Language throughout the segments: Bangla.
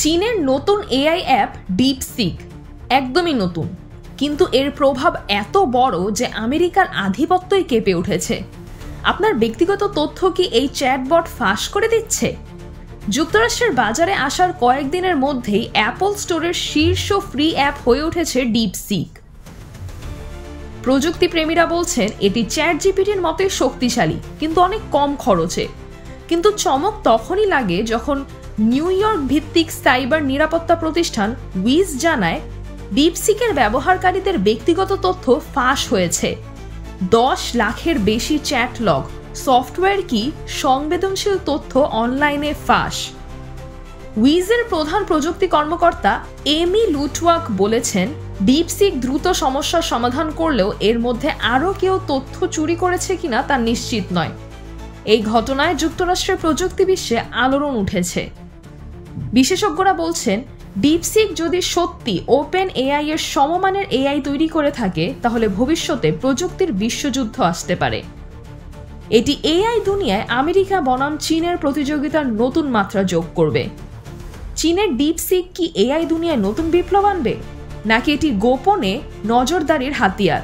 চীনের নতুন এআই অ্যাপ ডিপসিক একদমই নতুন, কিন্তু এর প্রভাব এত বড় যে আমেরিকার আধিপত্যই কেঁপে উঠেছে। আপনার ব্যক্তিগত তথ্য কি এই চ্যাটবট ফাঁস করে দিচ্ছে? যুক্তরাষ্ট্রের বাজারে আসার কয়েকদিনের মধ্যেই অ্যাপল স্টোরের শীর্ষ ফ্রি অ্যাপ হয়ে উঠেছে ডিপসিক। প্রযুক্তিপ্রেমীরা বলছেন এটি চ্যাট জিপিটির মতোই শক্তিশালী, কিন্তু অনেক কম খরচে। কিন্তু চমক তখনই লাগে যখন নিউ ইয়র্ক ভিত্তিক সাইবার নিরাপত্তা প্রতিষ্ঠান উইজ জানায় ডিপসিকের ব্যবহারকারীদের ব্যক্তিগত তথ্য ফাঁস হয়েছে। 10 লাখের বেশি চ্যাট লগ, সফটওয়্যার কি, সংবেদনশীল তথ্য অনলাইনে ফাঁস। উইজের প্রধান প্রযুক্তি কর্মকর্তা এমি লুটওয়াক বলেছেন, ডিপসিক দ্রুত সমস্যার সমাধান করলেও এর মধ্যে আরও কেউ তথ্য চুরি করেছে কিনা তা নিশ্চিত নয়। এই ঘটনায় যুক্তরাষ্ট্রের প্রযুক্তি বিশ্বে আলোড়ন উঠেছে। বিশেষজ্ঞরা বলছেন, ডিপসিক যদি সত্যি ওপেন এআই এর সমমানের এআই তৈরি করে থাকে, তাহলে ভবিষ্যতে প্রযুক্তির বিশ্বযুদ্ধ আসতে পারে। এটি এআই দুনিয়ায় আমেরিকা বনাম চীনের প্রতিযোগিতার নতুন মাত্রা যোগ করবে। চীনের ডিপসিক কি এআই দুনিয়ায় নতুন বিপ্লব আনবে, নাকি এটি গোপনে নজরদারির হাতিয়ার?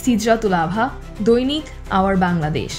সিজরাতুল আভা, দৈনিক আওয়ার বাংলাদেশ।